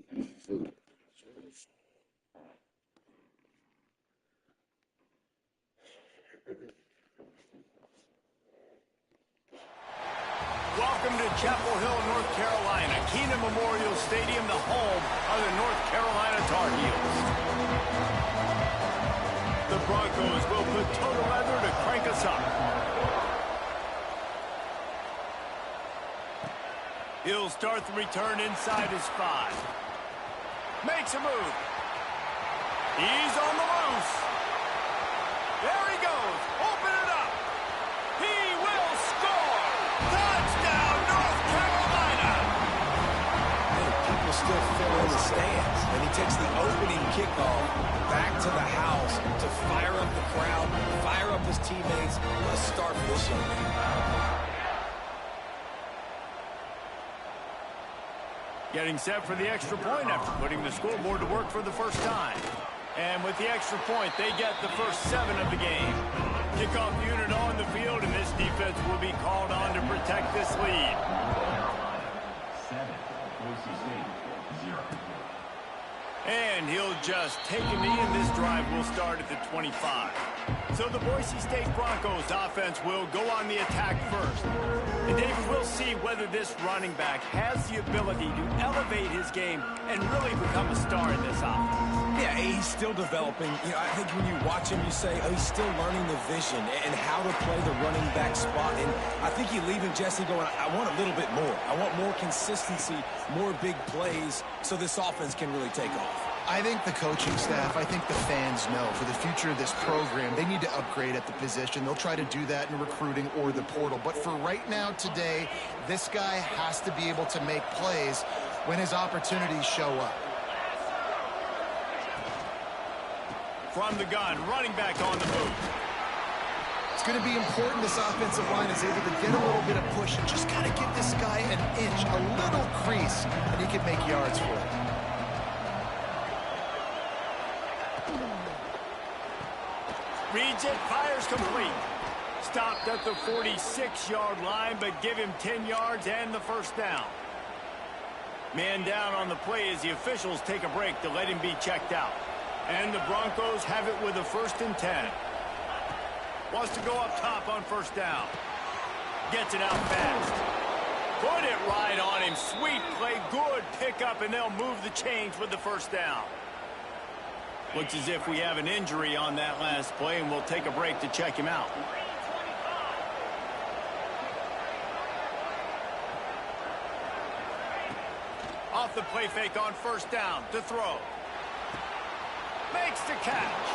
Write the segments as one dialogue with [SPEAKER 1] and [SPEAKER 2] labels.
[SPEAKER 1] Welcome to Chapel Hill, North Carolina, Keenan Memorial Stadium, the home of the North Carolina Tar Heels. The Broncos will put total leather to crank us up. He'll start the return inside his 5. Makes a move. He's on the loose. There he goes. Open it up. He will score. Touchdown, North Carolina.
[SPEAKER 2] And people still fill in the stands. And he takes the opening kickoff back to the house to fire up the crowd, fire up his teammates. Let's start this young man.
[SPEAKER 1] Getting set for the extra point after putting the scoreboard to work for the first time. And with the extra point, they get the first 7 of the game. Kickoff unit on the field, and this defense will be called on to protect this lead.
[SPEAKER 3] 7, Boise State, 0.
[SPEAKER 1] And he'll just take a knee, and this drive will start at the 25. So the Boise State Broncos offense will go on the attack first. And David, we'll see whether this running back has the ability to elevate his game and really become a star in this offense.
[SPEAKER 2] Yeah, he's still developing. You know, I think when you watch him, you say, oh, he's still learning the vision and how to play the running back spot. And I think you leave him, Jesse, going, I want a little bit more. I want more consistency, more big plays so this offense can really take off.
[SPEAKER 4] I think the coaching staff, I think the fans know for the future of this program, they need to upgrade at the position. They'll try to do that in recruiting or the portal. But for right now, today, this guy has to be able to make plays when his opportunities show up.
[SPEAKER 1] From the gun, running back on the move.
[SPEAKER 4] It's going to be important this offensive line is able to get a little bit of push and just got to give this guy an inch, a little crease, and he can make yards for it.
[SPEAKER 1] Reads it, fires complete. Stopped at the 46-yard line, but give him 10 yards and the first down. Man down on the play as the officials take a break to let him be checked out. And the Broncos have it with a 1st and 10. Wants to go up top on first down. Gets it out fast. Put it right on him. Sweet play, good pickup, and they'll move the chains with the first down. Looks as if we have an injury on that last play, and we'll take a break to check him out. Off the play fake on first down to throw. Makes the catch.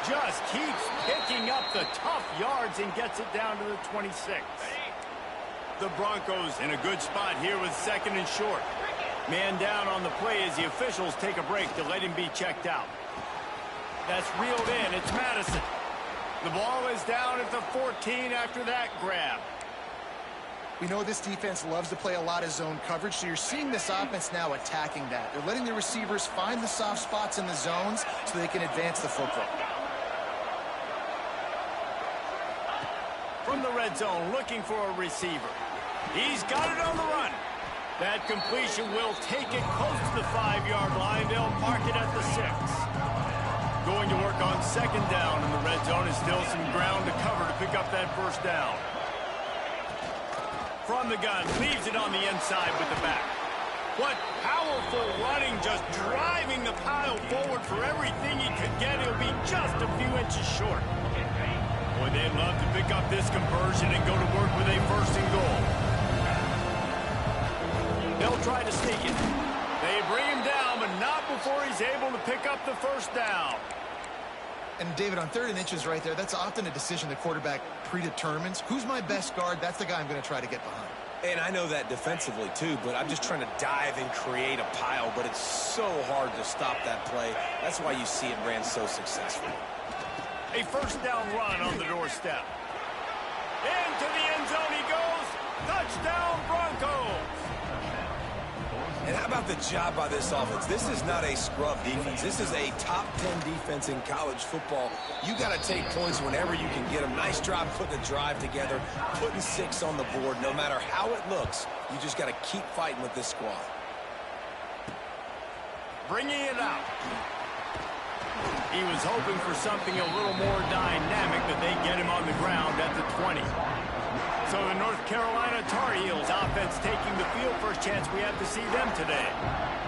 [SPEAKER 1] Just keeps picking up the tough yards and gets it down to the 26. The Broncos in a good spot here with 2nd and short. Man down on the play as the officials take a break to let him be checked out. That's reeled in. It's Madison. The ball is down at the 14 after that grab.
[SPEAKER 4] We know this defense loves to play a lot of zone coverage, so you're seeing this offense now attacking that. They're letting the receivers find the soft spots in the zones so they can advance the football.
[SPEAKER 1] From the red zone, looking for a receiver. He's got it on the run. That completion will take it close to the 5-yard line. They'll mark it at the 6. Going to work on 2nd down in the red zone. Is still some ground to cover to pick up that first down. From the gun, leaves it on the inside with the back. What powerful running, just driving the pile forward for everything he could get. He'll be just a few inches short. Boy, they'd love to pick up this conversion and go to work with a 1st and goal. They'll try to sneak it. They bring him down, but not before he's able to pick up the first down.
[SPEAKER 4] And, David, on 3rd and inches right there, that's often a decision the quarterback predetermines. Who's my best guard? That's the guy I'm going to try to get behind.
[SPEAKER 2] And I know that defensively, too, but I'm just trying to dive and create a pile, but it's so hard to stop that play. That's why you see it ran so successful.
[SPEAKER 1] A first down run on the doorstep. Into the end zone he goes. Touchdown, Broncos.
[SPEAKER 2] And how about the job by this offense? This is not a scrub defense. This is a top 10 defense in college football. You got to take points whenever you can get them. Nice job putting a drive together, putting 6 on the board. No matter how it looks, you just got to keep fighting with this squad.
[SPEAKER 1] bringing it out. He was hoping for something a little more dynamic, but they get him on the ground at the 20. So the North Carolina Tar Heels offense taking the field. First chance we have to see them today.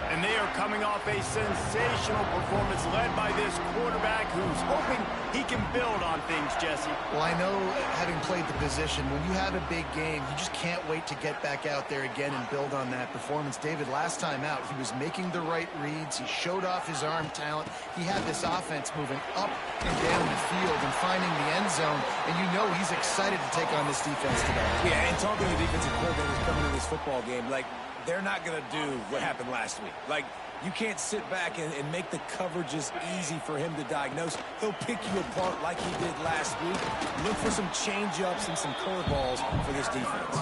[SPEAKER 1] And they are coming off a sensational performance led by this quarterback who's hoping he can build on things, Jesse.
[SPEAKER 4] Well, I know, having played the position, when you have a big game, you just can't wait to get back out there again and build on that performance. David, last time out, he was making the right reads. He showed off his arm talent. He had this offense moving up and down the field and finding the end zone. And you know he's excited to take on this defense today.
[SPEAKER 2] Yeah, and talking to the defensive coordinators coming in this football game, like, they're not going to do what happened last week. Like, you can't sit back and make the coverages easy for him to diagnose. He'll pick you apart like he did last week. Look for some change-ups and some curveballs for this defense.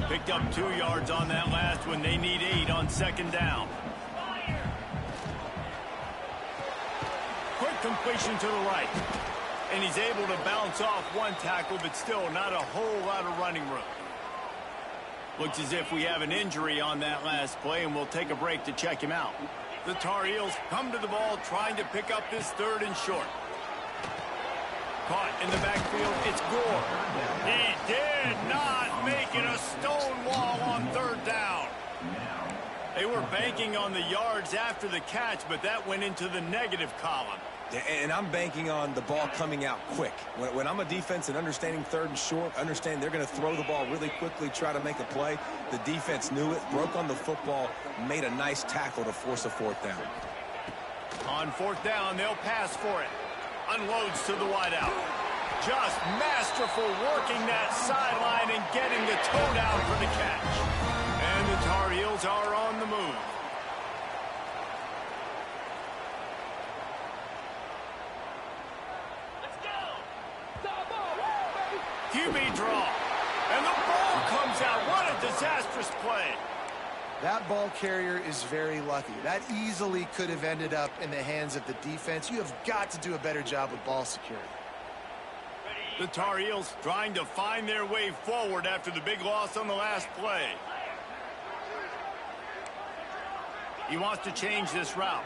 [SPEAKER 1] Picked up 2 yards on that last one. They need 8 on second down. Quick completion to the right. And he's able to bounce off one tackle, but still not a whole lot of running room. Looks as if we have an injury on that last play, and we'll take a break to check him out. The Tar Heels come to the ball trying to pick up this 3rd and short. Caught in the backfield, it's Gore. He did not make it a stone wall on 3rd down. They were banking on the yards after the catch, but that went into the negative column.
[SPEAKER 2] And I'm banking on the ball coming out quick. When I'm a defense and understanding 3rd and short, understand they're going to throw the ball really quickly, try to make a play. The defense knew it, broke on the football, made a nice tackle to force a 4th down.
[SPEAKER 1] On 4th down, they'll pass for it. Unloads to the wideout. Just masterful working that sideline and getting the toe down for the catch. And the Tar Heels are on the move. QB draw. And the ball comes out. What a disastrous play.
[SPEAKER 4] That ball carrier is very lucky. That easily could have ended up in the hands of the defense. You have got to do a better job with ball security.
[SPEAKER 1] The Tar Heels trying to find their way forward after the big loss on the last play. He wants to change this route.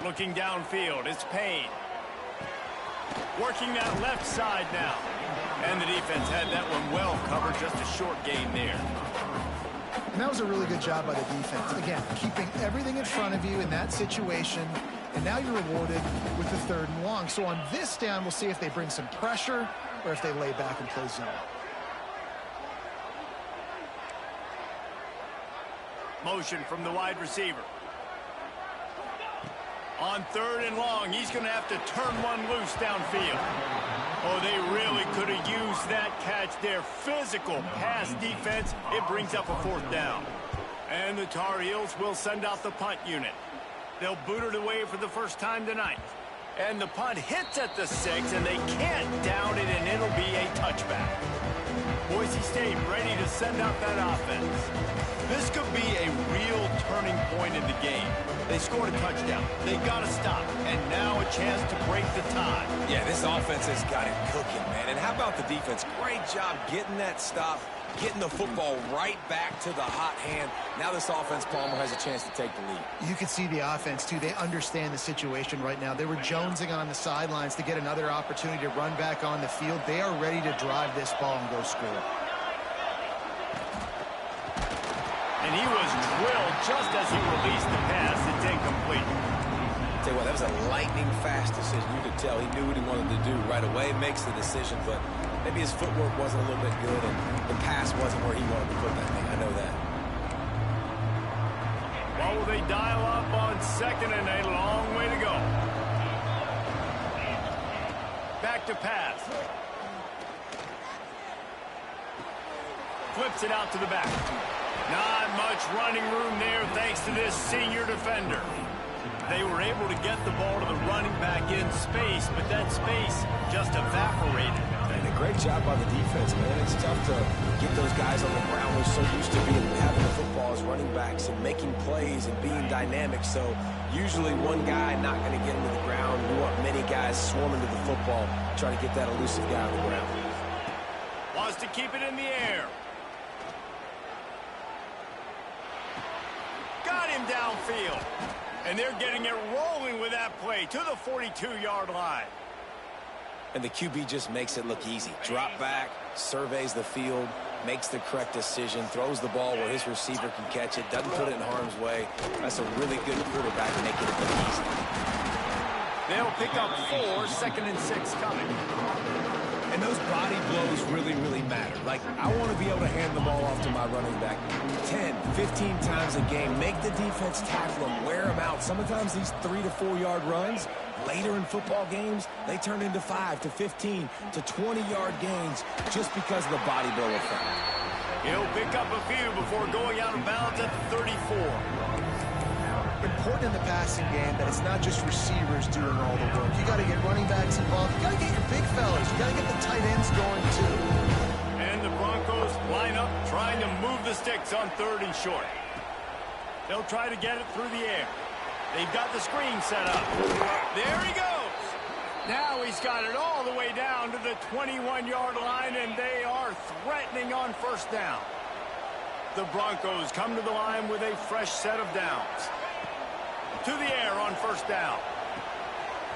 [SPEAKER 1] Looking downfield, it's Payne. Working that left side now. And the defense had that one well covered, just a short gain there.
[SPEAKER 4] And that was a really good job by the defense. Again, keeping everything in front of you in that situation. And now you're rewarded with the 3rd and long. So on this down, we'll see if they bring some pressure or if they lay back and play zone.
[SPEAKER 1] Motion from the wide receiver. On 3rd and long, he's going to have to turn one loose downfield. Oh, they really could have used that catch. Their physical pass defense, it brings up a 4th down. And the Tar Heels will send out the punt unit. They'll boot it away for the first time tonight. And the punt hits at the 6, and they can't down it, and it'll be a touchback. Boise State ready to send out that offense. This could be a real turning point in the game. They scored a touchdown. They got to stop. And now a chance to break the tie.
[SPEAKER 2] Yeah, this offense has got it cooking, man. And how about the defense? Great job getting that stop, getting the football right back to the hot hand. Now this offense, Palmer, has a chance to take the lead.
[SPEAKER 4] You can see the offense, too. They understand the situation right now. They were jonesing on the sidelines to get another opportunity to run back on the field. They are ready to drive this ball and go score.
[SPEAKER 1] And he was drilled just as he released the pass. It's incomplete.
[SPEAKER 2] Tell you what, that was a lightning-fast decision. You could tell he knew what he wanted to do right away. Makes the decision, but maybe his footwork wasn't a little bit good, and the pass wasn't where he wanted to put that thing. I know that.
[SPEAKER 1] Well, will they dial up on 2nd and a long way to go? Back to pass. Flips it out to the back. Not much running room there thanks to this senior defender. They were able to get the ball to the running back in space, but that space just evaporated.
[SPEAKER 2] And a great job by the defense, man. It's tough to get those guys on the ground. We're so used to having the football as running backs and making plays and being dynamic. So usually one guy not going to get him to the ground. You want many guys swarming to the football, trying to get that elusive guy on the ground.
[SPEAKER 1] wants to keep it in the air. Got him downfield. And they're getting it rolling with that play to the 42-yard line.
[SPEAKER 2] And the QB just makes it look easy. Drop back, surveys the field, makes the correct decision, throws the ball where his receiver can catch it, doesn't put it in harm's way. That's a really good quarterback making it look easy.
[SPEAKER 1] They'll pick up 4, 2nd and 6 coming.
[SPEAKER 2] And those body blows really, really matter. Like, I want to be able to hand the ball off to my running back 10, 15 times a game. Make the defense tackle them, wear them out. Sometimes these 3 to 4 yard runs, later in football games, they turn into 5 to 15 to 20-yard gains just because of the body blow effect.
[SPEAKER 1] He'll pick up a few before going out of bounds at the 34.
[SPEAKER 4] Important in the passing game that it's not just receivers doing all the work. You got to get running backs involved. You got to get your big fellas. You got to get the tight ends going too.
[SPEAKER 1] And the Broncos line up trying to move the sticks on 3rd and short. They'll try to get it through the air. They've got the screen set up. There he goes. Now he's got it all the way down to the 21-yard line, and they are threatening on 1st down. The Broncos come to the line with a fresh set of downs. To the air on 1st down.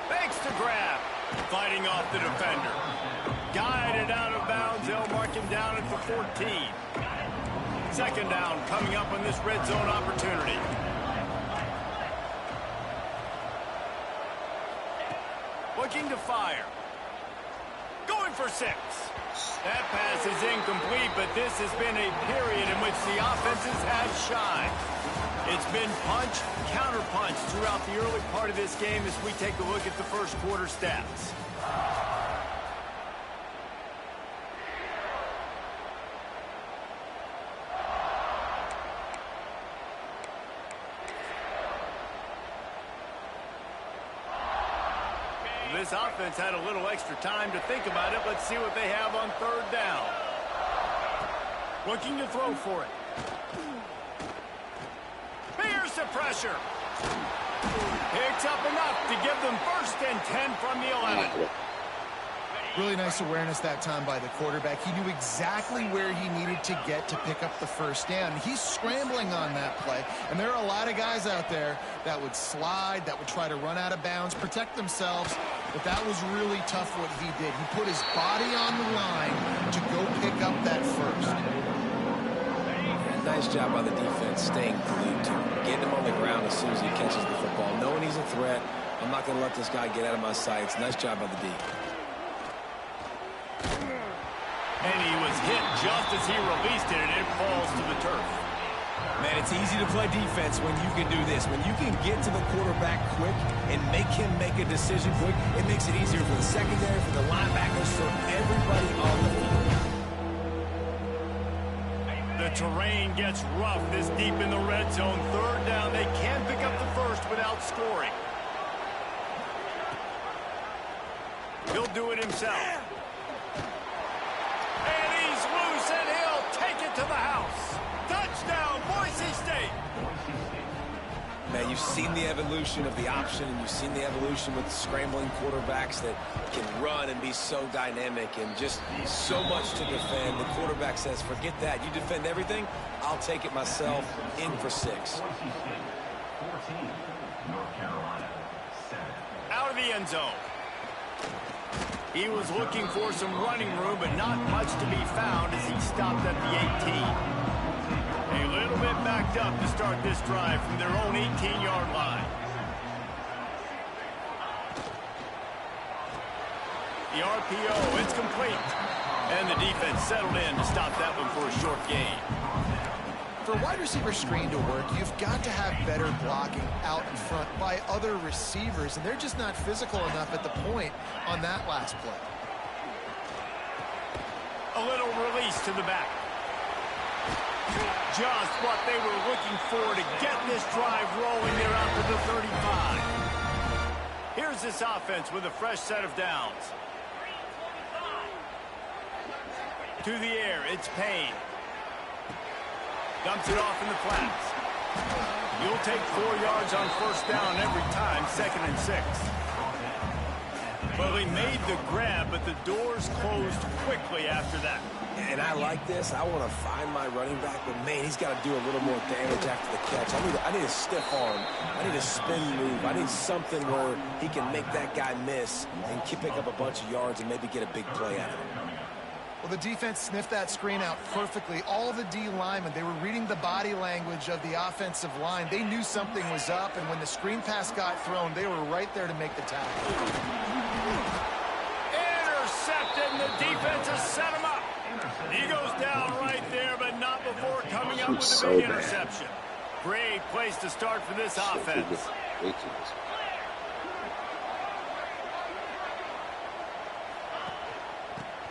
[SPEAKER 1] Fakes to grab. Fighting off the defender. Guided out of bounds. They'll mark him down at the 14. 2nd down coming up on this red zone opportunity. Looking to fire. Going for 6. That pass is incomplete, but this has been a period in which the offenses have shined. It's been punch, counter-punch throughout the early part of this game as we take a look at the first quarter stats. This offense had a little extra time to think about it. Let's see what they have on 3rd down. Looking to throw for it. Here's the pressure. Picks up enough to give them 1st and 10 from the 11.
[SPEAKER 4] Really nice awareness that time by the quarterback. He knew exactly where he needed to get to pick up the 1st down. He's scrambling on that play, and there are a lot of guys out there that would slide, that would try to run out of bounds, protect themselves, but that was really tough what he did. He put his body on the line to go pick up that 1st.
[SPEAKER 2] Nice job by the defense staying glued to him, getting him on the ground as soon as he catches the football, knowing he's a threat. I'm not going to let this guy get out of my sights. Nice job by the D.
[SPEAKER 1] And he was hit just as he released it, and it falls to the turf.
[SPEAKER 2] Man, it's easy to play defense when you can do this. When you can get to the quarterback quick and make him make a decision quick, it makes it easier for the secondary, for the linebackers, for everybody on the field.
[SPEAKER 1] The terrain gets rough this deep in the red zone. 3rd down, they can't pick up the 1st without scoring. He'll do it himself. And he's loose, and he'll take it to the house. Touchdown, Boise State.
[SPEAKER 2] Man, you've seen the evolution of the option, and you've seen the evolution with scrambling quarterbacks that can run and be so dynamic and just so much to defend. The quarterback says, forget that. You defend everything, I'll take it myself. In for 6.
[SPEAKER 3] 14, North Carolina, 7.
[SPEAKER 1] Out of the end zone. He was looking for some running room, but not much to be found as he stopped at the 18. A little bit backed up to start this drive from their own 18-yard line. The RPO, it's complete. And the defense settled in to stop that one for a short gain.
[SPEAKER 4] For a wide receiver screen to work, you've got to have better blocking out in front by other receivers, and they're just not physical enough at the point on that last play.
[SPEAKER 1] A little release to the back. Just what they were looking for to get this drive rolling. They're out to the 35. Here's this offense with a fresh set of downs. To the air, it's Payne. Dumps it off in the flats. You'll take 4 yards on 1st down every time, 2nd and 6. Well, he made the grab, but the doors closed quickly after that.
[SPEAKER 2] And I like this. I want to find my running back, but, man, he's got to do a little more damage after the catch. I need a stiff arm. I need a spin move. I need something where he can make that guy miss and pick up a bunch of yards and maybe get a big play out of him.
[SPEAKER 4] Well, the defense sniffed that screen out perfectly. All the D linemen, they were reading the body language of the offensive line. They knew something was up, and when the screen pass got thrown, they were right there to make the tackle.
[SPEAKER 1] Intercepted, and the defense has set him up. He goes down right there, but not before coming up with a big interception. Great place to start for this offense.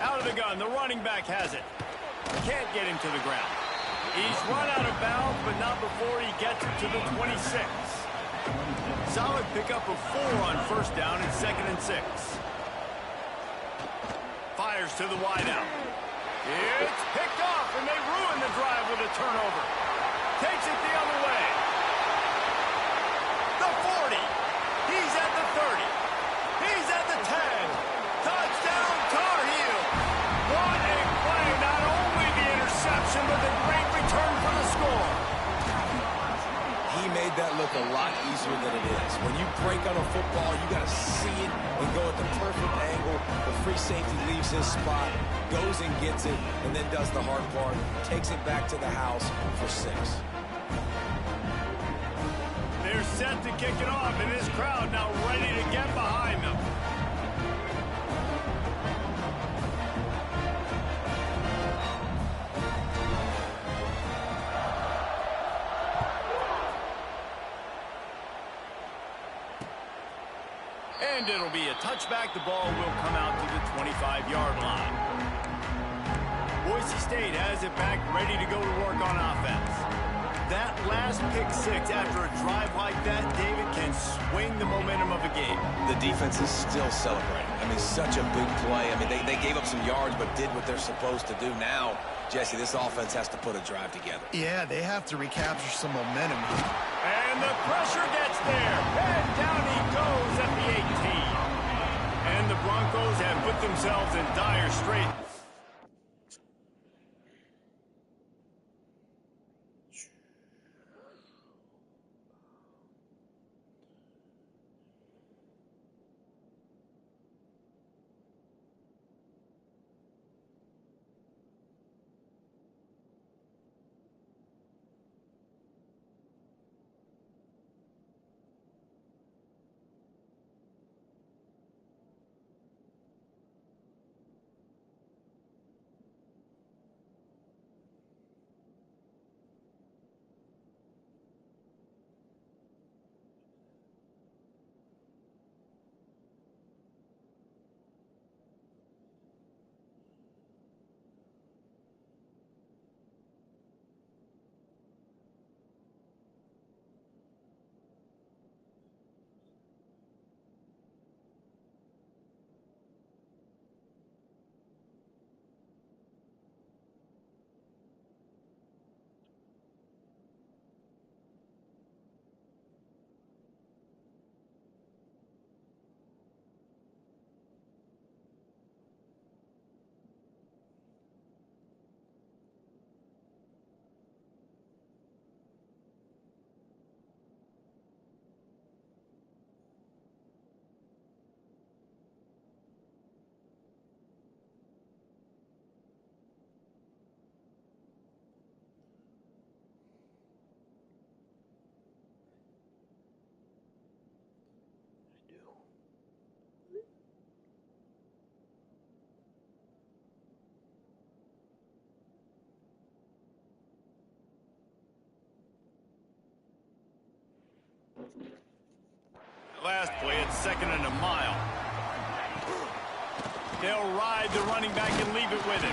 [SPEAKER 1] Out of the gun, the running back has it. Can't get him to the ground. He's run out of bounds, but not before he gets it to the 26. Solid pickup of 4 on first down and 2nd and 6. Fires to the wideout. It's picked off, and they ruin the drive with a turnover. Takes it the other way. The 40. He's at the 30. He's at the 10. Touchdown, Tar Heels. What a play. Not only the interception, but the great return for the score.
[SPEAKER 2] He made that look a lot easier than it is. When you break on a football, you got to see it and go at the perfect angle. The free safety leaves his spot, goes and gets it, and then does the hard part, takes it back to the house for 6.
[SPEAKER 1] They're set to kick it off, and this crowd now ready to get behind them. And it'll be a touchback. The ball will come out to the 25-yard line. Boise State has it back, ready to go to work on offense. That last pick 6 after a drive like that, David, can swing the momentum of a game.
[SPEAKER 2] The defense is still celebrating. I mean, such a big play. I mean, they gave up some yards but did what they're supposed to do. Now, Jesse, this offense has to put a drive together.
[SPEAKER 4] Yeah, they have to recapture some momentum.
[SPEAKER 1] And the pressure gets there. And down he goes at the 18. And the Broncos have put themselves in dire straits. Last play, it's 2nd and a mile. They'll ride the running back and leave it with him.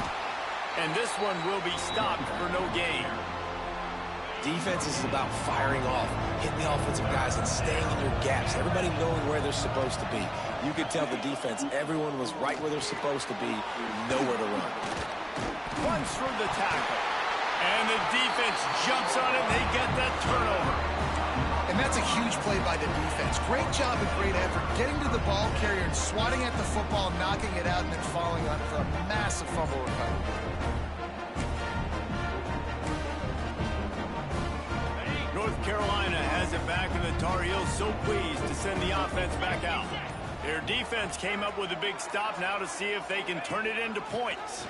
[SPEAKER 1] And this one will be stopped for no gain.
[SPEAKER 2] Defense is about firing off, hitting the offensive guys and staying in your gaps. Everybody knowing where they're supposed to be. You could tell the defense, everyone was right where they're supposed to be, nowhere to run.
[SPEAKER 1] Runs through the tackle. And the defense jumps on it, and they get that turnover.
[SPEAKER 4] And that's a huge play by the defense. Great job and great effort getting to the ball carrier and swatting at the football, knocking it out, and then falling on it for a massive fumble recovery.
[SPEAKER 1] North Carolina has it back, and the Tar Heels so pleased to send the offense back out. Their defense came up with a big stop now to see if they can turn it into points.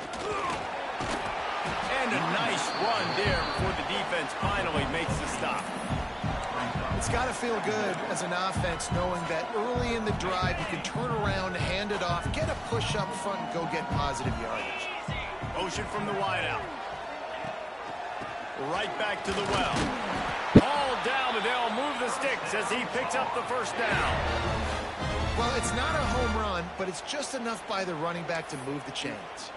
[SPEAKER 1] And a nice run there before the defense finally makes the stop.
[SPEAKER 4] It's got to feel good as an offense knowing that early in the drive you can turn around, hand it off, get a push up front, and go get positive yardage.
[SPEAKER 1] Motion from the wideout. Right back to the well. Ball down, but they'll move the sticks as he picks up the first down.
[SPEAKER 4] Well, it's not a home run, but it's just enough by the running back to move the chains.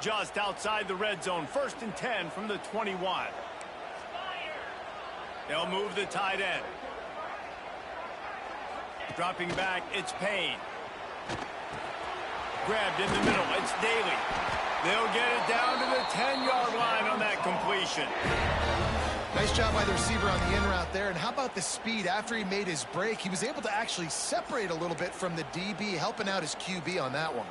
[SPEAKER 1] Just outside the red zone, 1st and 10 from the 21. They'll move the tight end. Dropping back, it's Payne. Grabbed in the middle, it's Daly. They'll get it down to the 10-yard line on that completion.
[SPEAKER 4] Nice job by the receiver on the in route there. And how about the speed after he made his break? He was able to actually separate a little bit from the DB, helping out his QB on that one.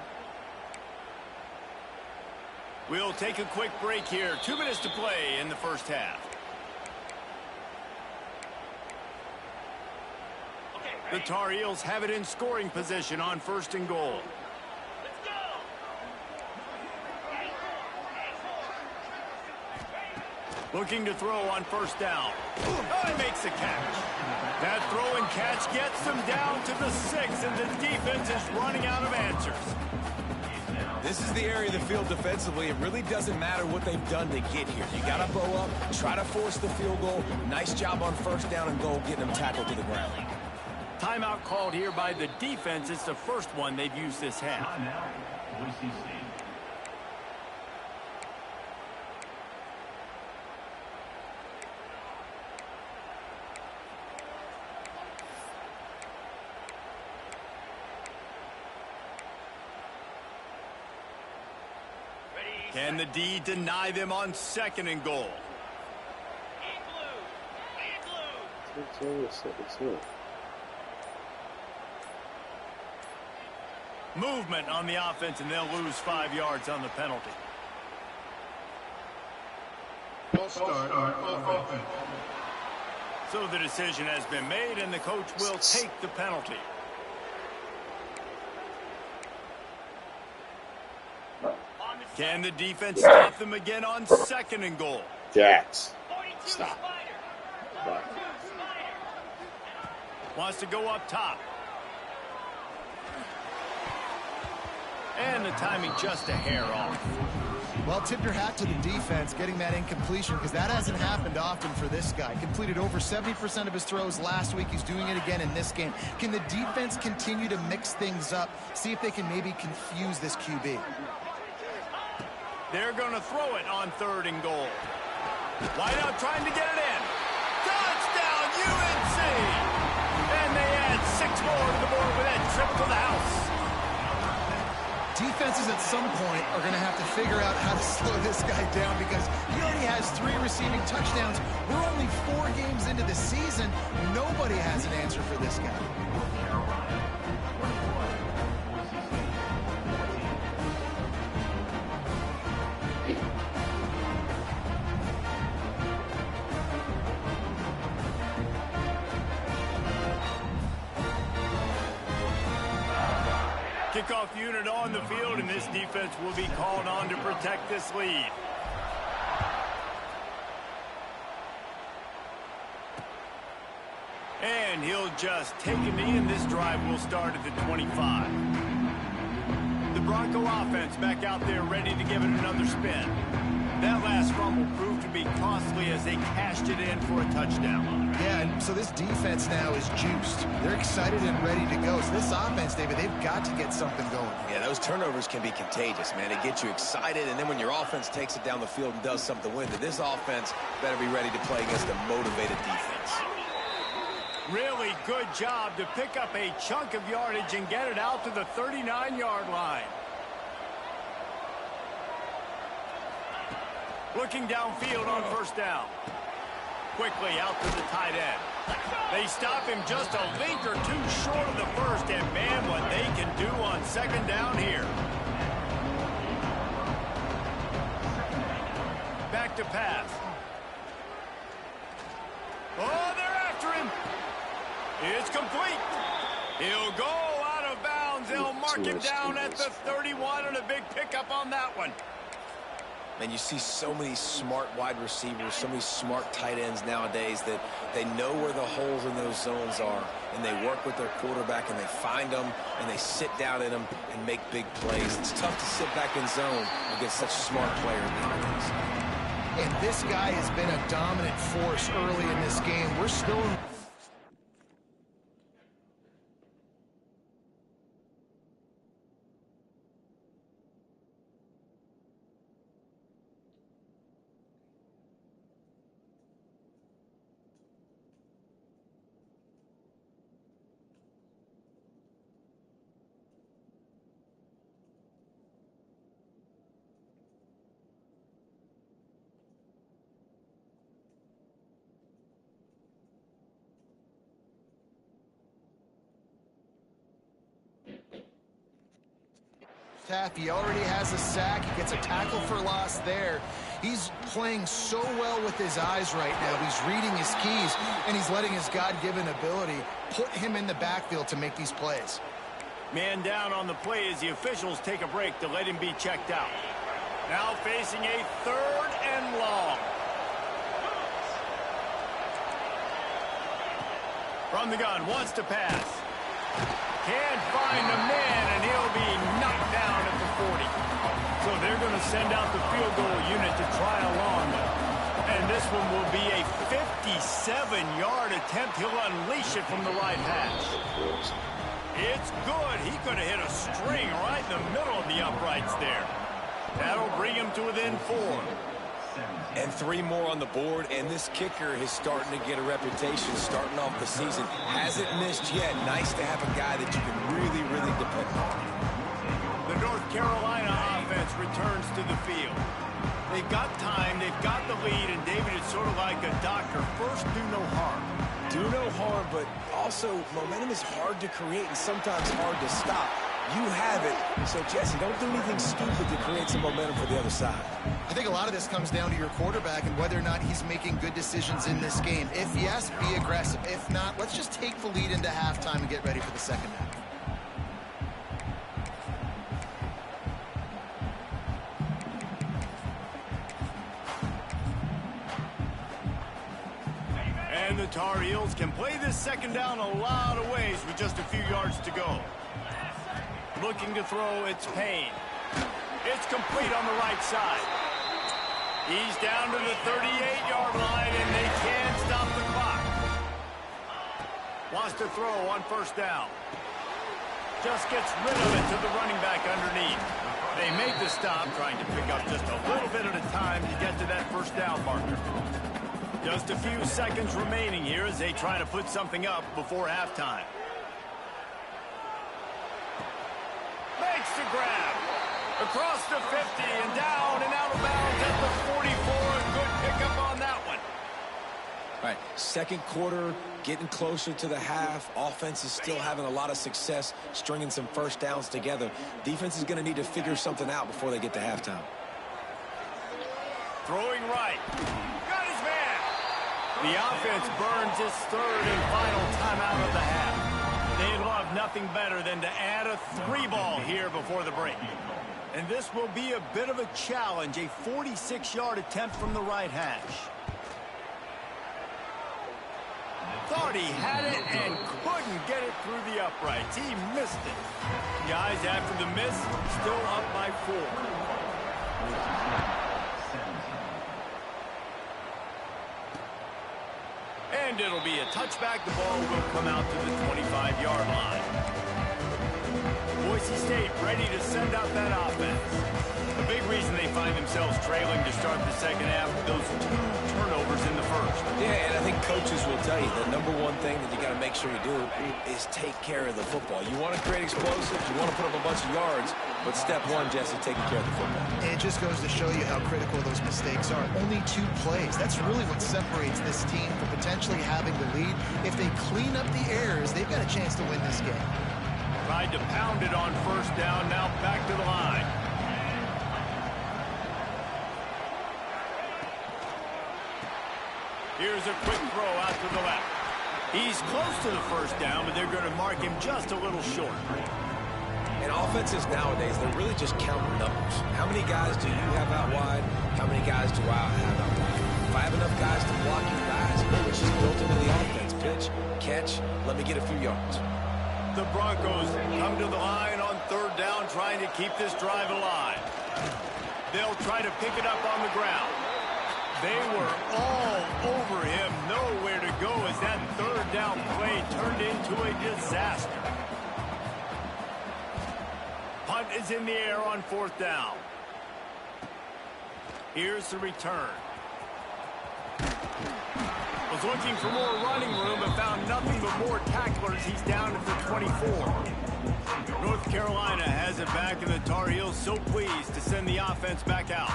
[SPEAKER 1] We'll take a quick break here. 2 minutes to play in the first half. The Tar Heels have it in scoring position on 1st and goal. Let's go. Looking to throw on 1st down. Oh, he makes the catch. That throw and catch gets them down to the 6, and the defense is running out of answers.
[SPEAKER 2] This is the area of the field defensively. It really doesn't matter what they've done to get here. You got to bow up, try to force the field goal. Nice job on 1st down and goal, getting them tackled to the ground.
[SPEAKER 1] Timeout called here by the defense. It's the first one they've used this half.
[SPEAKER 3] Timeout, Boise State.
[SPEAKER 1] Can the D deny them on 2nd and goal? Movement on the offense, and they'll lose 5 yards on the penalty. So the decision has been made, and the coach will take the penalty. Can the defense stop them again on 2nd and goal?
[SPEAKER 5] Jax, stop.
[SPEAKER 1] Wants to go up top. And the timing just a hair off.
[SPEAKER 4] Well, tip your hat to the defense getting that incompletion, because that hasn't happened often for this guy. Completed over 70% of his throws last week. He's doing it again in this game. Can the defense continue to mix things up? See if they can maybe confuse this QB.
[SPEAKER 1] They're going to throw it on 3rd and goal. Wideout trying to get it in. Touchdown, UNC! And they add 6 more to the board with that trip to the house.
[SPEAKER 4] Defenses at some point are going to have to figure out how to slow this guy down, because he already has 3 receiving touchdowns. We're only 4 games into the season. Nobody has an answer for this guy.
[SPEAKER 1] Kickoff unit on the field, and this defense will be called on to protect this lead. And he'll just take a knee, and this drive will start at the 25. The Bronco offense back out there ready to give it another spin. That last fumble proved to be costly as they cashed it in for a touchdown.
[SPEAKER 4] Yeah, and so this defense now is juiced. They're excited and ready to go. So this offense, David, they've got to get something going.
[SPEAKER 2] Yeah, those turnovers can be contagious, man. They get you excited, and then when your offense takes it down the field and does something with it, this offense better be ready to play against a motivated defense.
[SPEAKER 1] Really good job to pick up a chunk of yardage and get it out to the 39-yard line. Looking downfield on first down. Quickly out to the tight end. They stop him just a link or two short of the first, and man, what they can do on second down here. Back to pass. Oh, they're after him. It's complete. He'll go out of bounds. They'll mark him down at the 31, and a big pickup on that one.
[SPEAKER 2] And you see so many smart wide receivers, so many smart tight ends nowadays that they know where the holes in those zones are, and they work with their quarterback, and they find them, and they sit down in them and make big plays. It's tough to sit back in zone against such smart players nowadays.
[SPEAKER 4] And this guy has been a dominant force early in this game. We're still... He already has a sack. He gets a tackle for loss there. He's playing so well with his eyes right now. He's reading his keys, and he's letting his God-given ability put him in the backfield to make these plays.
[SPEAKER 1] Man down on the play as the officials take a break to let him be checked out. Now facing a 3rd and long. From the gun, wants to pass. Can't find the man, and he'll be knocked down at the 40. So they're going to send out the field goal unit to try a long one. And this one will be a 57-yard attempt. He'll unleash it from the right hash. It's good. He could have hit a string right in the middle of the uprights there. That'll bring him to within 4.
[SPEAKER 2] And 3 more on the board, and this kicker is starting to get a reputation starting off the season. Hasn't missed yet. Nice to have a guy that you can really, really depend on.
[SPEAKER 1] The North Carolina offense returns to the field. They've got time, they've got the lead, and David, it's sort of like a doctor. First, do no harm.
[SPEAKER 2] Do no harm, but also momentum is hard to create and sometimes hard to stop. You have it, so Jesse, don't do anything stupid to create some momentum for the other side.
[SPEAKER 4] I think a lot of this comes down to your quarterback and whether or not he's making good decisions in this game. If yes, be aggressive. If not, let's just take the lead into halftime and get ready for the second half.
[SPEAKER 1] And the Tar Heels can play this second down a lot of ways with just a few yards to go. Looking to throw, it's Payne. It's complete on the right side. He's down to the 38-yard line, and they can't stop the clock. Wants to throw on first down. Just gets rid of it to the running back underneath. They make the stop, trying to pick up just a little bit at a time to get to that first down marker. Just a few seconds remaining here as they try to put something up before halftime. Makes the grab. Across the 50 and down and out of bounds at the 44. A good pickup on that one.
[SPEAKER 2] All right, second quarter, getting closer to the half. Offense is still having a lot of success stringing some first downs together. Defense is going to need to figure something out before they get to halftime.
[SPEAKER 1] Throwing right. Got his man. The offense burns its 3rd and final timeout of the half. They'd love nothing better than to add a 3-ball here before the break. And this will be a bit of a challenge, a 46-yard attempt from the right hash. Thought he had it and couldn't get it through the uprights. He missed it. Guys, after the miss, still up by 4. And it'll be a touchback. The ball will come out to the 25-yard line. Boise State ready to send out that offense. A big reason they find themselves trailing to start the second half with those 2 turnovers in the first.
[SPEAKER 2] Yeah, and I think coaches will I'll tell you, the number one thing that you got to make sure you do is take care of the football. You want to create explosives, you want to put up a bunch of yards, but step one, Jesse, taking care of the football.
[SPEAKER 4] It just goes to show you how critical those mistakes are. Only 2 plays. That's really what separates this team from potentially having the lead. If they clean up the errors, they've got a chance to win this game.
[SPEAKER 1] Tried to pound it on first down, now back to the line. Here's a quick throw out to the left. He's close to the first down, but they're going to mark him just a little short.
[SPEAKER 2] And offenses nowadays, they're really just counting numbers. How many guys do you have out wide? How many guys do I have out wide? If I have enough guys to block your guys, it's just built into the offense. Pitch, catch, let me get a few yards.
[SPEAKER 1] The Broncos come to the line on third down, trying to keep this drive alive. They'll try to pick it up on the ground. They were all over him, nowhere to go as that third down play turned into a disaster. Punt is in the air on fourth down. Here's the return. Was looking for more running room but found nothing but more tacklers. He's down at the 24. North Carolina has it back, and the Tar Heels so pleased to send the offense back out.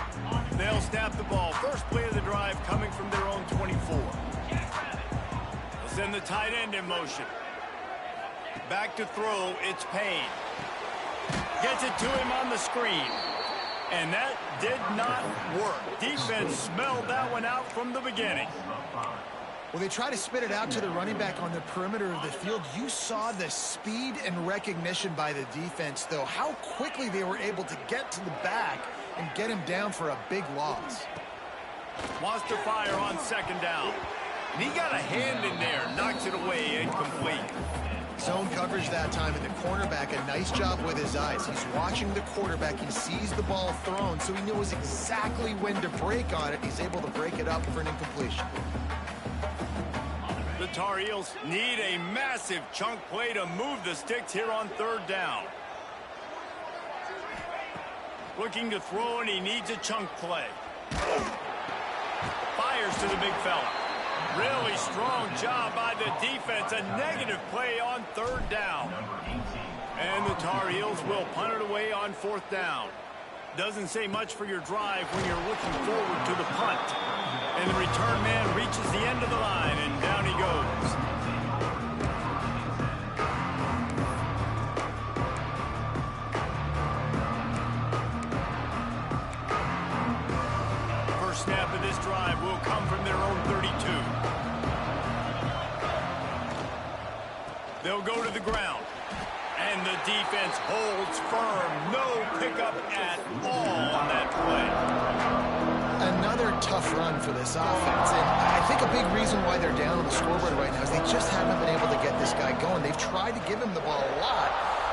[SPEAKER 1] They'll snap the ball. First play of the drive coming from their own 24. They'll send the tight end in motion. Back to throw, it's Payne. Gets it to him on the screen. And that did not work. Defense smelled that one out from the beginning.
[SPEAKER 4] Well, they try to spit it out to the running back on the perimeter of the field. You saw the speed and recognition by the defense, though. How quickly they were able to get to the back and get him down for a big loss.
[SPEAKER 1] Wants to fire on second down. And he got a hand in there. Knocks it away, incomplete.
[SPEAKER 4] Zone coverage that time, and the cornerback, a nice job with his eyes. He's watching the quarterback. He sees the ball thrown, so he knows exactly when to break on it. He's able to break it up for an incompletion.
[SPEAKER 1] The Tar Heels need a massive chunk play to move the sticks here on third down. Looking to throw, and he needs a chunk play. Fires to the big fella. Really strong job by the defense. A negative play on third down. And the Tar Heels will punt it away on fourth down. Doesn't say much for your drive when you're looking forward to the punt. And the return man reaches the end of the line, and down he goes. First snap of this drive will come from their own 32. They'll go to the ground. And the defense holds firm. No pickup at all on that play.
[SPEAKER 4] Another tough run for this offense. And I think a big reason why they're down on the scoreboard right now is they just haven't been able to get this guy going. They've tried to give him the ball a lot.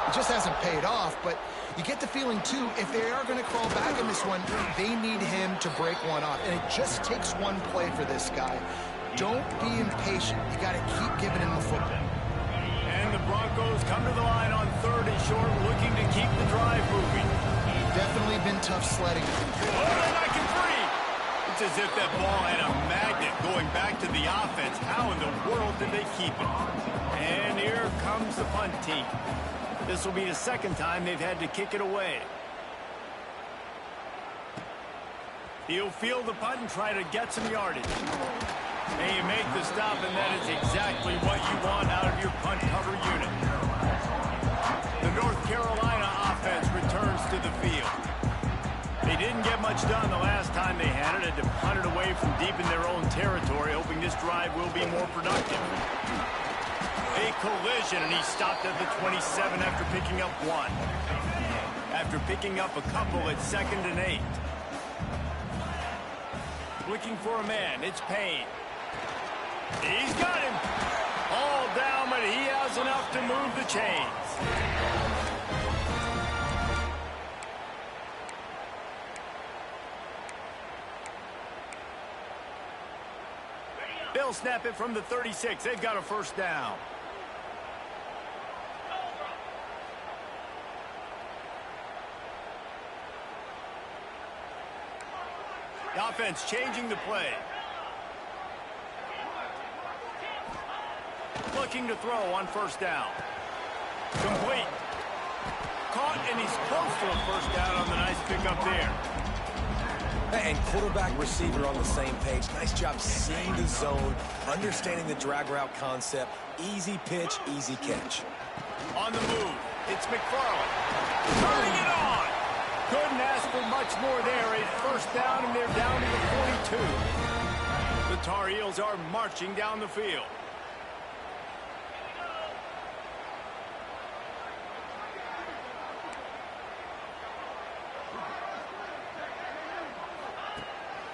[SPEAKER 4] It just hasn't paid off. But you get the feeling, too, if they are going to crawl back in this one, they need him to break one off. And it just takes one play for this guy. Don't be impatient. You got to keep giving him the football.
[SPEAKER 1] And the Broncos come to the line on third and short, looking to keep the drive moving.
[SPEAKER 4] Definitely been tough sledding.
[SPEAKER 1] Oh, they're knocking free. It's as if that ball had a magnet going back to the offense. How in the world did they keep it? And here comes the punt team. This will be the second time they've had to kick it away. He'll field the punt and try to get some yardage. And you make the stop, and that is exactly what you want out of your punt cover unit. The North Carolina offense returns to the field. They didn't get much done the last time they had it, and to punt it away from deep in their own territory, hoping this drive will be more productive. A collision, and he stopped at the 27 after picking up one. After picking up a couple at 2nd and 8. Looking for a man, it's Payne. He's got him. All down, but he has enough to move the chains. They'll snap it from the 36. They've got a first down. The offense changing the play. looking to throw on first down. Complete. Caught, and he's close to a first down on the nice pickup there.
[SPEAKER 2] And quarterback, receiver on the same page. Nice job seeing the zone, understanding the drag route concept. Easy pitch, easy catch.
[SPEAKER 1] On the move, it's McFarland. Turning it on. Couldn't ask for much more there. A first down, and they're down to the 42. The Tar Heels are marching down the field.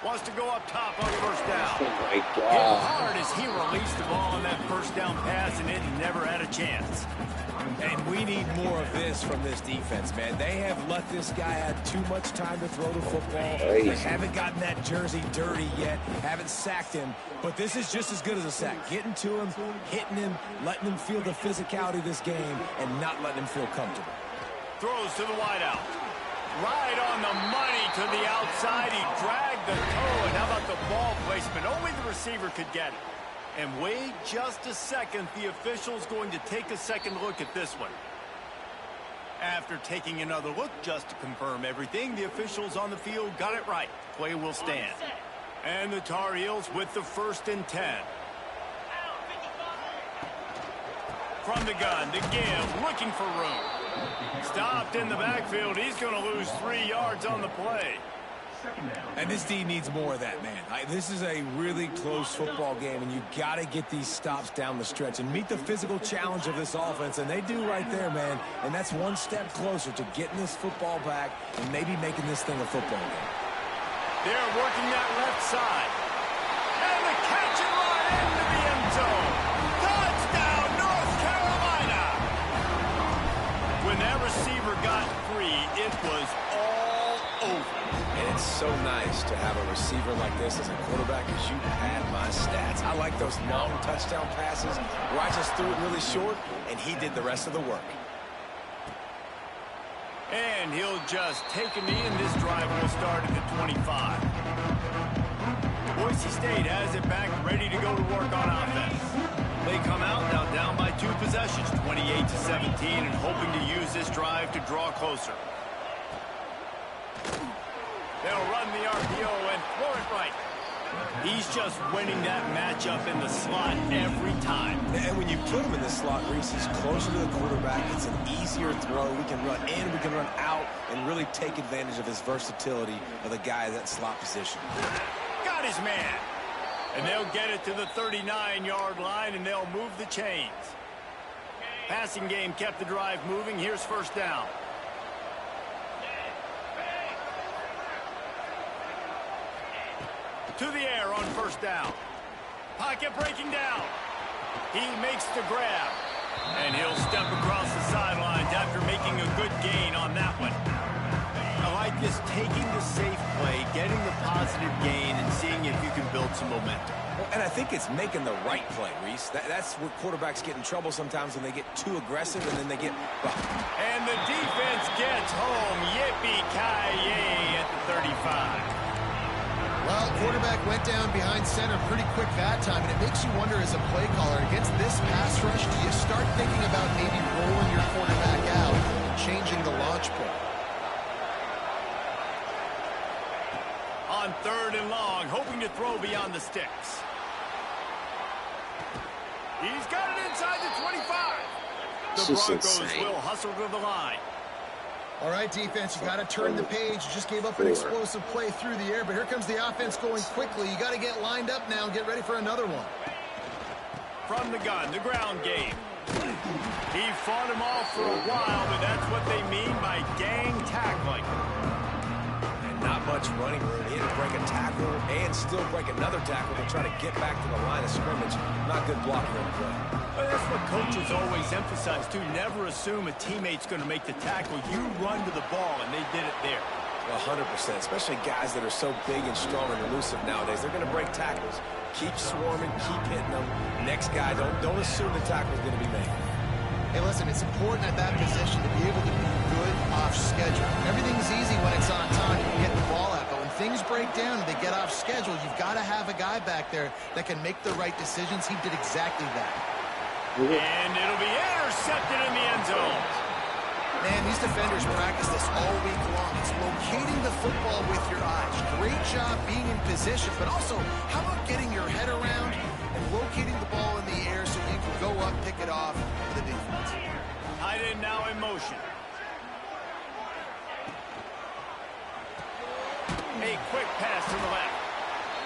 [SPEAKER 1] Wants to go up top on first down.
[SPEAKER 5] Oh, my
[SPEAKER 1] Hit
[SPEAKER 5] God.
[SPEAKER 1] hard as he released the ball on that first down pass, and it never had a chance.
[SPEAKER 2] And we need more of this from this defense, man. They have let this guy have too much time to throw the football. They haven't gotten that jersey dirty yet, haven't sacked him. But this is just as good as a sack. Getting to him, hitting him, letting him feel the physicality of this game, and not letting him feel comfortable.
[SPEAKER 1] Throws to the wideout. Right on the money to the outside. He dragged the toe, and how about the ball placement? Only the receiver could get it. And wait just a second. The official's going to take a second look at this one. After taking another look just to confirm everything, the officials on the field got it right. Play will stand. And the Tar Heels with the 1st and 10. From the gun, the give, looking for room. Stopped in the backfield. He's going to lose 3 yards on the play.
[SPEAKER 2] And this D needs more of that, man. This is a really close football game, and you got to get these stops down the stretch and meet the physical challenge of this offense, and they do right there, man. And that's one step closer to getting this football back and maybe making this thing a football game.
[SPEAKER 1] They're working that left side. And the catch and run into the end zone. Touchdown, North Carolina! When that receiver got free, it was all over.
[SPEAKER 2] And it's so nice to have a receiver like this as a quarterback, because you had my stats. I like those long touchdown passes where I just threw it really short, and he did the rest of the work.
[SPEAKER 1] And he'll just take a knee, and this drive will start at the 25. Boise State has it back, ready to go to work on offense. They come out now down by 2 possessions, 28-17, and hoping to use this drive to draw closer. They'll run the RPO and throw it right. He's just winning that matchup in the slot every time.
[SPEAKER 2] And when you put him in the slot, Reese, he's closer to the quarterback. It's an easier throw. We can run in, we can run out, and really take advantage of his versatility of the guy in that slot position.
[SPEAKER 1] Got his man. And they'll get it to the 39-yard line, and they'll move the chains. Passing game kept the drive moving. Here's first down. To the air on first down. Pocket breaking down. He makes the grab. And he'll step across the sidelines after making a good gain on that one. I like this, taking the safe play, getting the positive gain, and seeing if you can build some momentum.
[SPEAKER 2] And I think it's making the right play, Reese. That's where quarterbacks get in trouble sometimes, when they get too aggressive and then they get...
[SPEAKER 1] And the defense gets home. Yippee-ki-yay at the 35.
[SPEAKER 4] Well, quarterback went down behind center pretty quick that time, and it makes you wonder as a play caller, against this pass rush, do you start thinking about maybe rolling your quarterback out and changing the launch point?
[SPEAKER 1] On 3rd and long, hoping to throw beyond the sticks. He's got it inside the 25. The Broncos will hustle to the line.
[SPEAKER 4] All right, defense, you got to turn the page. You just gave up an explosive play through the air, but here comes the offense going quickly. You got to get lined up now and get ready for another one.
[SPEAKER 1] From the gun, the ground game. He fought him off for a while, but that's what they mean by gang tackling.
[SPEAKER 2] And not much running room. He had to break a tackle and still break another tackle to try to get back to the line of scrimmage. Not good blocking on the play.
[SPEAKER 1] Well, that's what coaches always emphasize, too. Never assume a teammate's going to make the tackle. You run to the ball, and they did it there.
[SPEAKER 2] 100%, especially guys that are so big and strong and elusive nowadays. They're going to break tackles. Keep swarming, keep hitting them. Next guy, don't assume the tackle's going to be made.
[SPEAKER 4] Hey, listen, it's important at that position to be able to be good off schedule. Everything's easy when it's on time. You can get the ball out, but when things break down and they get off schedule, you've got to have a guy back there that can make the right decisions. He did exactly that.
[SPEAKER 1] And it'll be intercepted in the end zone.
[SPEAKER 4] Man, these defenders practice this all week long. It's locating the football with your eyes. Great job being in position, but also, how about getting your head around and locating the ball in the air so you can go up, pick it off for the defense.
[SPEAKER 1] Tight end now in motion. A quick pass to the left.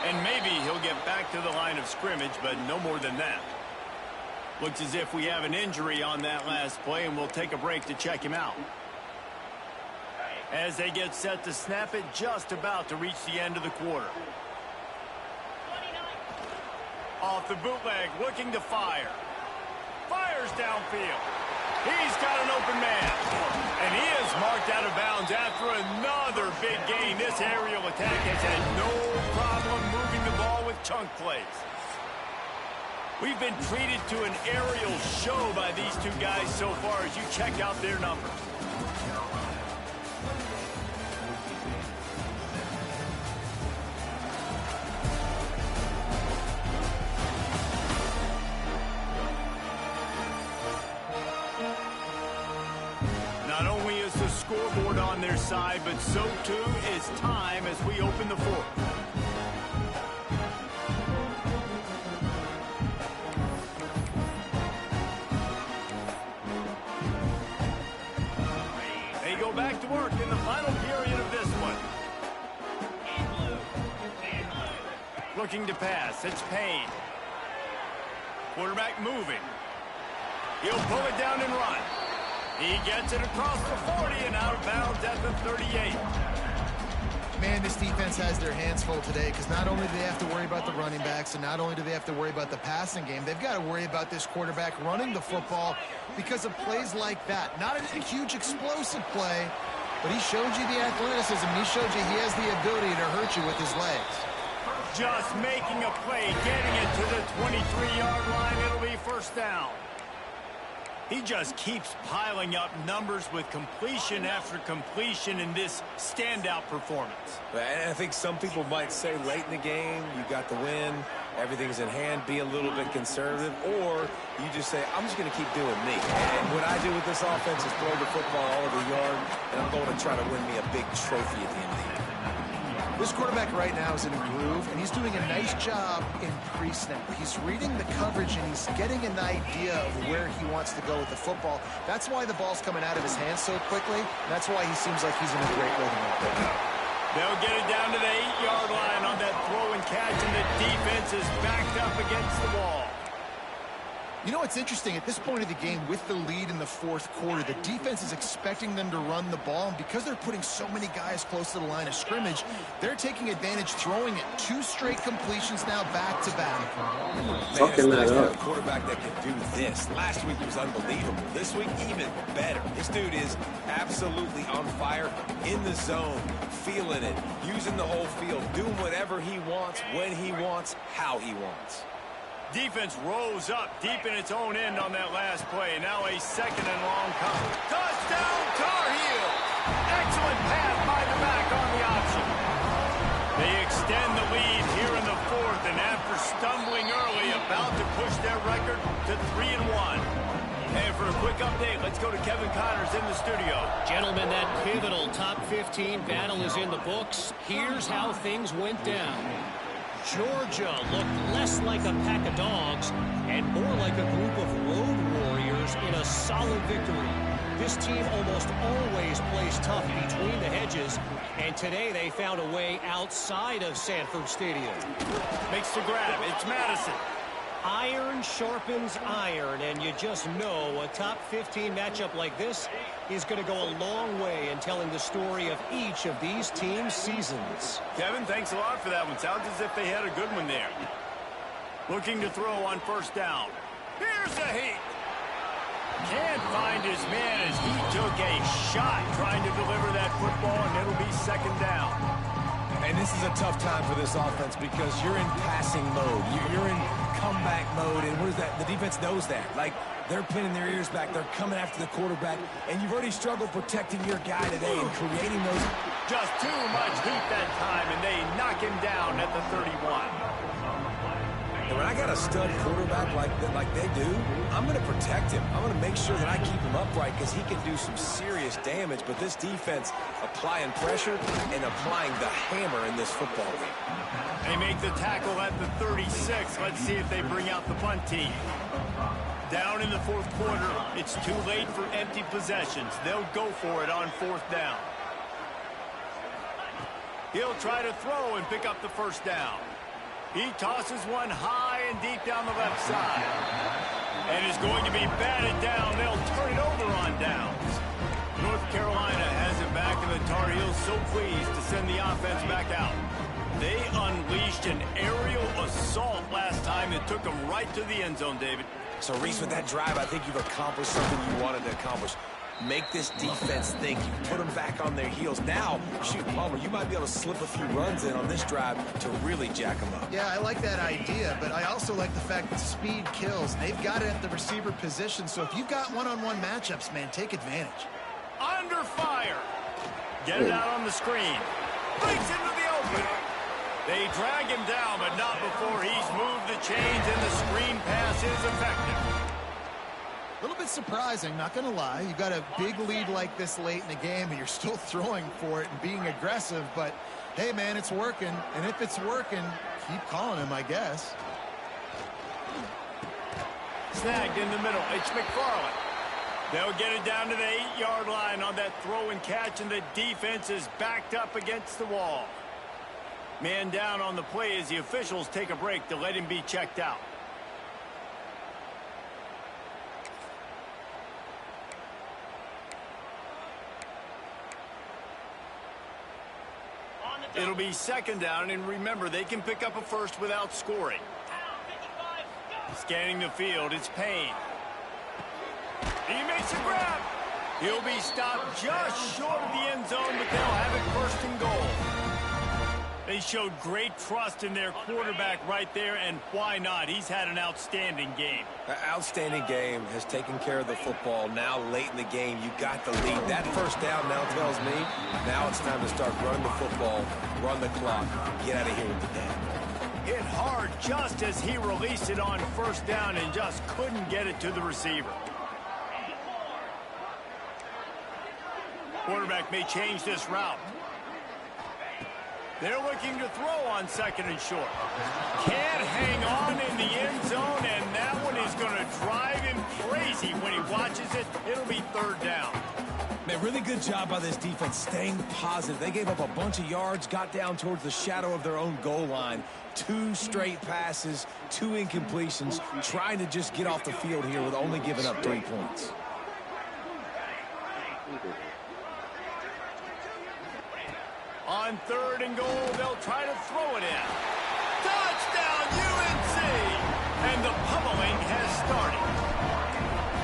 [SPEAKER 1] And maybe he'll get back to the line of scrimmage, but no more than that. Looks as if we have an injury on that last play, and we'll take a break to check him out. As they get set to snap it, just about to reach the end of the quarter. Off the bootleg, looking to fire. Fires downfield. He's got an open man. And he is marked out of bounds after another big gain. This aerial attack has had no problem moving the ball with chunk plays. We've been treated to an aerial show by these two guys so far as you check out their numbers. Not only is the scoreboard on their side, but so too is time as we open the fourth. They go back to work in the final period of this one. Looking to pass. It's Payne. Quarterback moving. He'll pull it down and run. He gets it across the 40 and out of bounds at the 38.
[SPEAKER 4] Man, this defense has their hands full today because not only do they have to worry about the running backs and not only do they have to worry about the passing game, they've got to worry about this quarterback running the football because of plays like that. Not a huge explosive play, but he showed you the athleticism. He showed you he has the ability to hurt you with his legs.
[SPEAKER 1] Just making a play, getting it to the 23-yard line. It'll be first down. He just keeps piling up numbers with completion after completion in this standout performance.
[SPEAKER 2] And I think some people might say late in the game, you got the win, everything's in hand, be a little bit conservative, or you just say, I'm just going to keep doing me. And what I do with this offense is throw the football all over the yard, and I'm going to try to win me a big trophy at the end of the year.
[SPEAKER 4] This quarterback right now is in a groove, and he's doing a nice job in pre-snap. He's reading the coverage, and he's getting an idea of where he wants to go with the football. That's why the ball's coming out of his hands so quickly. That's why he seems like he's in a great rhythm out there.
[SPEAKER 1] They'll get it down to the 8-yard line on that throw and catch, and the defense is backed up against the wall.
[SPEAKER 4] You know what's interesting? At this point of the game, with the lead in the fourth quarter, the defense is expecting them to run the ball, and because they're putting so many guys close to the line of scrimmage, they're taking advantage, throwing it. 2 straight completions now back-to-back.
[SPEAKER 2] Man, it's nice to have a quarterback that can do this. Last week he was unbelievable. This week, even better. This dude is absolutely on fire, in the zone, feeling it, using the whole field, doing whatever he wants, when he wants, how he wants.
[SPEAKER 1] Defense rose up deep in its own end on that last play. Now a second and long cover. Touchdown, Tar Heels! Excellent pass by the back on the option. They extend the lead here in the fourth, and after stumbling early, about to push their record to 3-1. And for a quick update, let's go to Kevin Connors in the studio.
[SPEAKER 6] Gentlemen, that pivotal top 15 battle is in the books. Here's how things went down. Georgia looked less like a pack of dogs and more like a group of road warriors in a solid victory. This team almost always plays tough between the hedges, and today they found a way outside of Sanford Stadium.
[SPEAKER 1] Makes the grab. It's Madison.
[SPEAKER 6] Iron sharpens iron, and you just know a top 15 matchup like this is going to go a long way in telling the story of each of these teams' seasons.
[SPEAKER 1] Kevin, thanks a lot for that one. Sounds as if they had a good one there. Looking to throw on first down. Here's a heat. Can't find his man as he took a shot trying to deliver that football, and it'll be second down.
[SPEAKER 2] And this is a tough time for this offense because you're in passing mode. You're in comeback mode, and what is that? The defense knows that. Like, they're pinning their ears back. They're coming after the quarterback, and you've already struggled protecting your guy today and creating those.
[SPEAKER 1] Just too much heat that time, and they knock him down at the 31.
[SPEAKER 2] And when I got a stud quarterback like they do, I'm going to protect him. I'm going to make sure that I keep him upright because he can do some serious damage. But this defense applying pressure and applying the hammer in this football game.
[SPEAKER 1] They make the tackle at the 36. Let's see if they bring out the punt team. Down in the fourth quarter, it's too late for empty possessions. They'll go for it on fourth down. He'll try to throw and pick up the first down. He tosses one high and deep down the left side. And is going to be batted down. They'll turn it over on downs. North Carolina has it back, and the Tar Heels so pleased to send the offense back out. They unleashed an aerial assault last time that took them right to the end zone, David.
[SPEAKER 2] So, Reese, with that drive, I think you've accomplished something you wanted to accomplish. Make this defense think. You put them back on their heels. Now, shoot, Palmer, you might be able to slip a few runs in on this drive to really jack them up.
[SPEAKER 4] Yeah, I like that idea, but I also like the fact that speed kills. They've got it at the receiver position, so if you've got one-on-one matchups, man, take advantage.
[SPEAKER 1] Under fire. Get it out on the screen. Breaks into the open. They drag him down, but not before he's moved the chains, and the screen pass is effective.
[SPEAKER 4] A little bit surprising, not going to lie. You've got a big lead like this late in the game, and you're still throwing for it and being aggressive. But, hey, man, it's working. And if it's working, keep calling him, I guess.
[SPEAKER 1] Snagged in the middle. It's McFarland. They'll get it down to the 8-yard line on that throw and catch, and the defense is backed up against the wall. Man down on the play as the officials take a break to let him be checked out. It'll be second down, and remember, they can pick up a first without scoring. Scanning the field, it's Payne. He makes a grab. He'll be stopped just short of the end zone, but they'll have it first and goal. They showed great trust in their quarterback right there, and why not? He's had an outstanding game.
[SPEAKER 2] An outstanding game, has taken care of the football. Now late in the game, you got the lead. That first down now tells me now it's time to start running the football, run the clock, get out of here with the day.
[SPEAKER 1] Hit hard just as he released it on first down and just couldn't get it to the receiver. Quarterback may change this route. They're looking to throw on second and short. Can't hang on in the end zone, and that one is going to drive him crazy when he watches it. It'll be third down.
[SPEAKER 2] Man, really good job by this defense staying positive. They gave up a bunch of yards, got down towards the shadow of their own goal line. 2 straight passes, 2 incompletions, trying to just get off the field here with only giving up 3 points.
[SPEAKER 1] On third and goal, they'll try to throw it in. Touchdown, UNC! And the pummeling has started.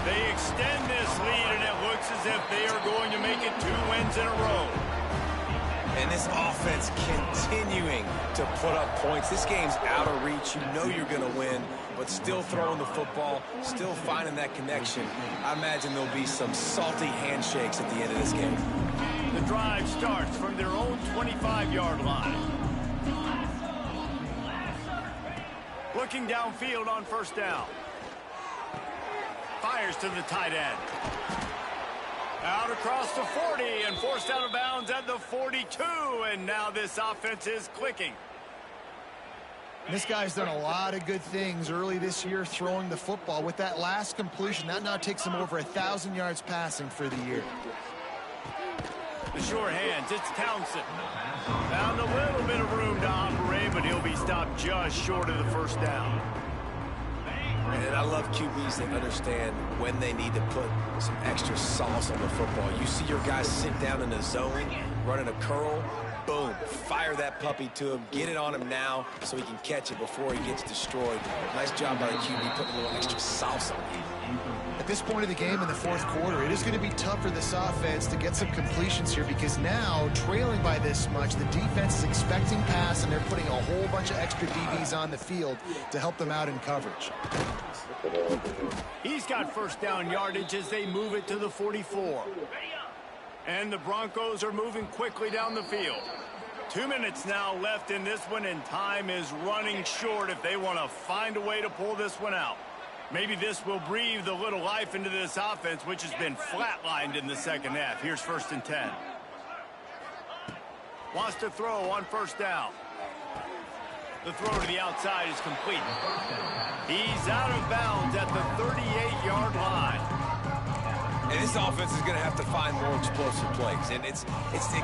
[SPEAKER 1] They extend this lead, and it looks as if they are going to make it 2 wins in a row.
[SPEAKER 2] And this offense continuing to put up points. This game's out of reach. You know you're going to win, but still throwing the football, still finding that connection. I imagine there'll be some salty handshakes at the end of this game.
[SPEAKER 1] The drive starts from their own 25-yard line. Looking downfield on first down. Fires to the tight end. Out across the 40 and forced out of bounds at the 42. And now this offense is clicking.
[SPEAKER 4] This guy's done a lot of good things early this year throwing the football. With that last completion, that now takes him over 1,000 yards passing for the year.
[SPEAKER 1] The sure hands, it's Townsend. Found a little bit of room to operate, but he'll be stopped just short of the first down.
[SPEAKER 2] And I love QBs that understand when they need to put some extra sauce on the football. You see your guys sit down in the zone, running a curl, boom, fire that puppy to him, get it on him now so he can catch it before he gets destroyed. Nice job by the QB putting a little extra sauce on it.
[SPEAKER 4] At this point of the game in the fourth quarter, it is going to be tough for this offense to get some completions here because now, trailing by this much, the defense is expecting pass, and they're putting a whole bunch of extra DBs on the field to help them out in coverage.
[SPEAKER 1] He's got first down yardage as they move it to the 44. And the Broncos are moving quickly down the field. 2 minutes now left in this one, and time is running short if they want to find a way to pull this one out. Maybe this will breathe a little life into this offense, which has been flatlined in the second half. Here's 1st and 10. Wants to throw on 1st down. The throw to the outside is complete. He's out of bounds at the 38-yard line.
[SPEAKER 2] And this offense is going to have to find more explosive plays. And it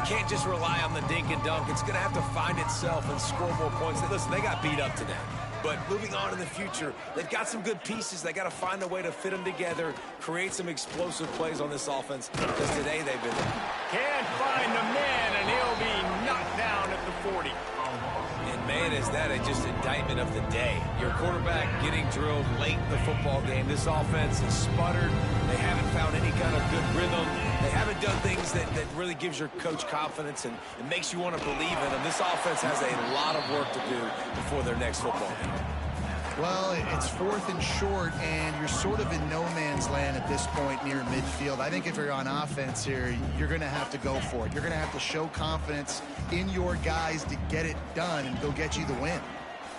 [SPEAKER 2] can't just rely on the dink and dunk. It's going to have to find itself and score more points. Listen, they got beat up today. But moving on in the future, they've got some good pieces. They got to find a way to fit them together, create some explosive plays on this offense, because today they've been...
[SPEAKER 1] Can't find the man, and he'll be knocked down at the 40.
[SPEAKER 2] And man, is that just indictment of the day. Your quarterback getting drilled late in the football game. This offense has sputtered. They haven't found any kind of good rhythm. They haven't done things that really gives your coach confidence and it makes you want to believe in them. This offense has a lot of work to do before their next football game.
[SPEAKER 4] Well, it's 4th and short, and you're sort of in no man's land at this point near midfield. I think if you're on offense here, you're going to have to go for it. You're going to have to show confidence in your guys to get it done and go get you the win.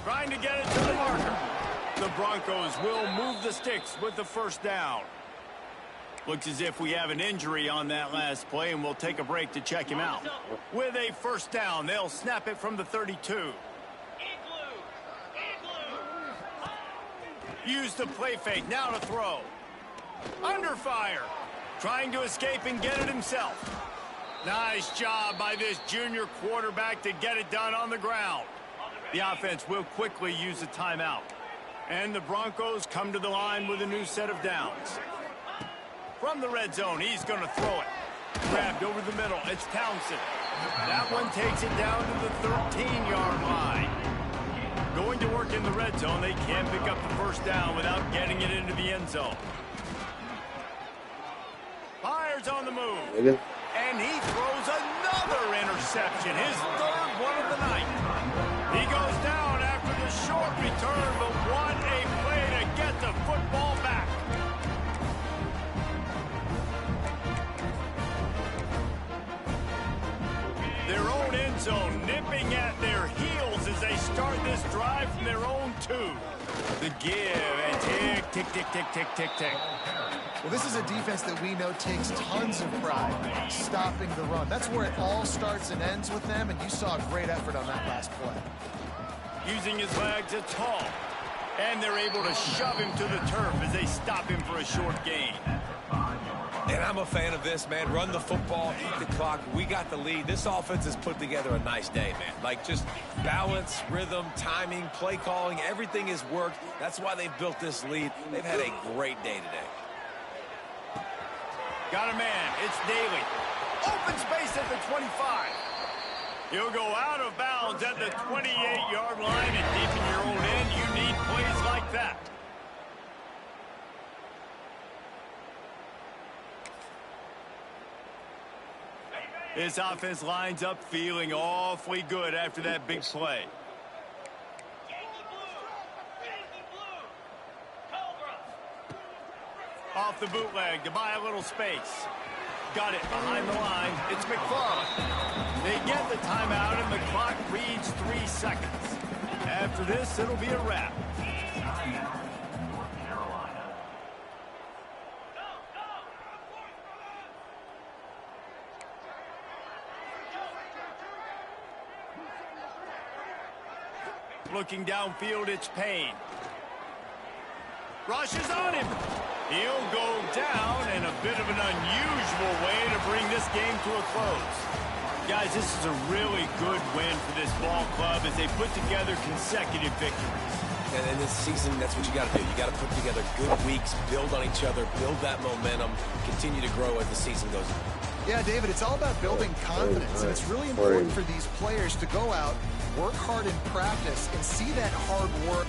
[SPEAKER 1] Trying to get it to the marker. The Broncos will move the sticks with the 1st down. Looks as if we have an injury on that last play, and we'll take a break to check him out. With a 1st down, they'll snap it from the 32. Use the play fake, now to throw. Under fire. Trying to escape and get it himself. Nice job by this junior quarterback to get it done on the ground. The offense will quickly use a timeout. And the Broncos come to the line with a new set of downs. From the red zone, he's going to throw it. Grabbed over the middle, it's Townsend. That one takes it down to the 13-yard line. Going to work in the red zone, they can't pick up the 1st down without getting it into the end zone. Fires on the move. And he throws another interception, his 3rd one of the night. He goes down after the short return, but what a play to get the football back. Their own end zone nipping at their heels as they start this drive from their own 2. The give and tick, tick, tick, tick, tick, tick, tick.
[SPEAKER 4] Well, this is a defense that we know takes tons of pride stopping the run. That's where it all starts and ends with them, and you saw a great effort on that last play.
[SPEAKER 1] Using his legs, it's Hall. And they're able to shove him to the turf as they stop him for a short gain.
[SPEAKER 2] And I'm a fan of this, man. Run the football, eat the clock. We got the lead. This offense has put together a nice day, man. Like, just balance, rhythm, timing, play calling, everything has worked. That's why they've built this lead. They've had a great day today.
[SPEAKER 1] Got a man. It's Daly. Open space at the 25. He'll go out of bounds at the 28-yard line, and deep in your own end, you need plays like that. This offense lines up feeling awfully good after that big play. Off the bootleg to buy a little space. Got it behind the line. It's McFarland. They get the timeout, and the clock reads 3 seconds. After this, it'll be a wrap. Looking downfield, it's Payne. Rushes on him. He'll go down in a bit of an unusual way to bring this game to a close. Guys, this is a really good win for this ball club as they put together consecutive victories.
[SPEAKER 2] And in this season, that's what you got to do. You got to put together good weeks, build on each other, build that momentum, continue to grow as the season goes on.
[SPEAKER 4] Yeah, David, it's all about building confidence, and it's really important for these players to go out, work hard in practice, and see that hard work